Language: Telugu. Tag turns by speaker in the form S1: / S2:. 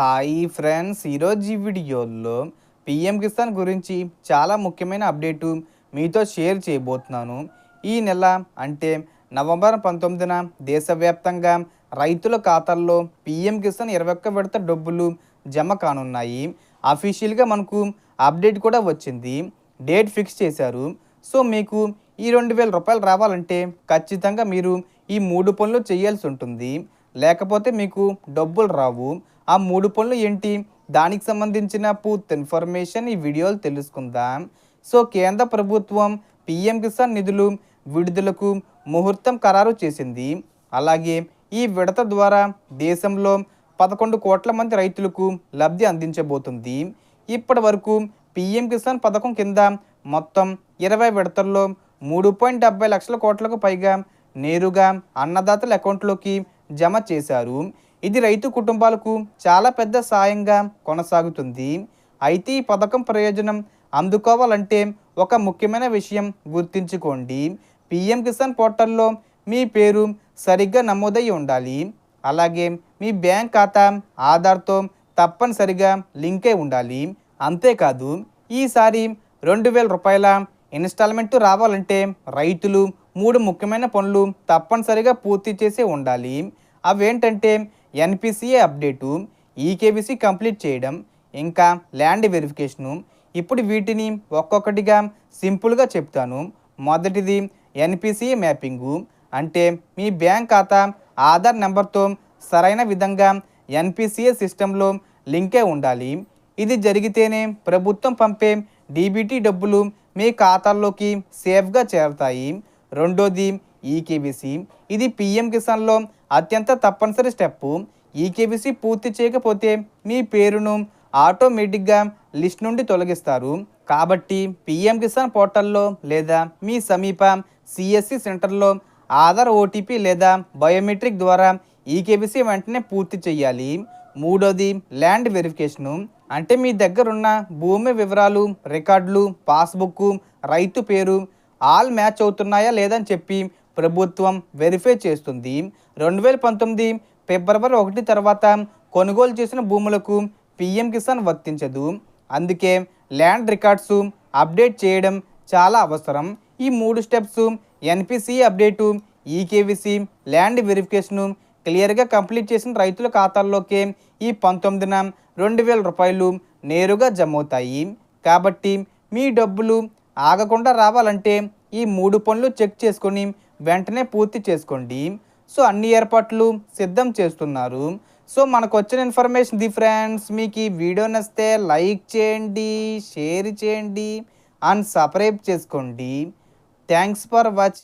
S1: హాయ్ ఫ్రెండ్స్, ఈరోజు ఈ వీడియోలో పిఎం కిసాన్ గురించి చాలా ముఖ్యమైన అప్డేటు మీతో షేర్ చేయబోతున్నాను. ఈ నెల అంటే నవంబర్ 19న దేశవ్యాప్తంగా రైతుల ఖాతాల్లో పిఎం కిసాన్ 21 విడత డబ్బులు జమ కానున్నాయి. అఫీషియల్గా మనకు అప్డేట్ కూడా వచ్చింది, డేట్ ఫిక్స్ చేశారు. సో మీకు ఈ 2000 రూపాయలు రావాలంటే ఖచ్చితంగా మీరు ఈ 3 పనులు చేయాల్సి ఉంటుంది, లేకపోతే మీకు డబ్బులు రావు. ఆ 3 పనులు ఏంటి, దానికి సంబంధించిన పూర్తి ఇన్ఫర్మేషన్ ఈ వీడియోలో తెలుసుకుందాం. సో కేంద్ర ప్రభుత్వం పిఎం కిసాన్ నిధులు విడుదలకు ముహూర్తం ఖరారు చేసింది. అలాగే ఈ విడత ద్వారా దేశంలో 11 కోట్ల మంది రైతులకు లబ్ధి అందించబోతుంది. ఇప్పటి వరకు పిఎం కిసాన్ పథకం కింద మొత్తం 20 విడతల్లో 3.70 లక్షల కోట్లకు పైగా నేరుగా అన్నదాతల అకౌంట్లోకి జమ చేశారు. ఇది రైతు కుటుంబాలకు చాలా పెద్ద సాయంగా కొనసాగుతుంది. అయితే ఈ పథకం ప్రయోజనం అందుకోవాలంటే ఒక ముఖ్యమైన విషయం గుర్తుంచుకోండి. పిఎం కిసాన్ పోర్టల్లో మీ పేరు సరిగ్గా నమోదై ఉండాలి. అలాగే మీ బ్యాంక్ ఖాతా ఆధార్తో తప్పనిసరిగా లింక్ అయి ఉండాలి. అంతేకాదు ఈసారి 2000 రూపాయల ఇన్స్టాల్మెంట్ రావాలంటే రైతులు 3 ముఖ్యమైన పనులు తప్పనిసరిగా పూర్తి చేసి ఉండాలి. అవేంటంటే ఎన్పిసిఏ అప్డేటు, ఈకేవీసీ కంప్లీట్ చేయడం, ఇంకా ల్యాండ్ వెరిఫికేషను. ఇప్పుడు వీటిని ఒక్కొక్కటిగా సింపుల్గా చెప్తాను. మొదటిది ఎన్పిసిఏ మ్యాపింగు, అంటే మీ బ్యాంక్ ఖాతా ఆధార్ నెంబర్తో సరైన విధంగా ఎన్పిసిఏ సిస్టంలో లింకే ఉండాలి. ఇది జరిగితేనే ప్రభుత్వం పంపే డీబీటీ డబ్బులు మీ ఖాతాల్లోకి సేఫ్గా చేరతాయి. రెండోది ఈకేవీసీ. ఇది పిఎం కిసాన్లో అత్యంత తప్పనిసరి స్టెప్పు. ఈకేవీసీ పూర్తి చేయకపోతే మీ పేరును ఆటోమేటిక్గా లిస్ట్ నుండి తొలగిస్తారు. కాబట్టి పిఎం కిసాన్ పోర్టల్లో లేదా మీ సమీప సిఎస్సి సెంటర్లో ఆధార్, ఓటీపీ లేదా బయోమెట్రిక్ ద్వారా ఈకేవీసీ వెంటనే పూర్తి చేయాలి. మూడోది ల్యాండ్ వెరిఫికేషను, అంటే మీ దగ్గరున్న భూమి వివరాలు, రికార్డులు, పాస్బుక్, రైతు పేరు ఆల్ మ్యాచ్ అవుతున్నాయా లేదని చెప్పి ప్రభుత్వం వెరిఫై చేస్తుంది. 2019 ఫిబ్రవరి 1 తర్వాత కొనుగోలు చేసిన భూములకు పిఎం కిసాన్ వర్తించదు. అందుకే ల్యాండ్ రికార్డ్స్ అప్డేట్ చేయడం చాలా అవసరం. ఈ 3 steps NPCA update, eKYC, land verification క్లియర్గా కంప్లీట్ చేసిన రైతుల ఖాతాల్లోకే ఈ 19న 2000 రూపాయలు నేరుగా జమ అవుతాయి. కాబట్టి మీ డబ్బులు ఆగకుండా రావాలంటే ఈ 3 పనులు చెక్ చేసుకొని వెంటనే పూర్తి చేసుకోండి. సో అన్ని ఏర్పాట్లు సిద్ధం చేస్తున్నారు. సో మనకు వచ్చిన ఇన్ఫర్మేషన్ ది ఫ్రెండ్స్. మీకు ఈ వీడియో నచ్చితే లైక్ చేయండి, షేర్ చేయండి అండ్ సబ్స్క్రైబ్ చేసుకోండి. Thanks for watching.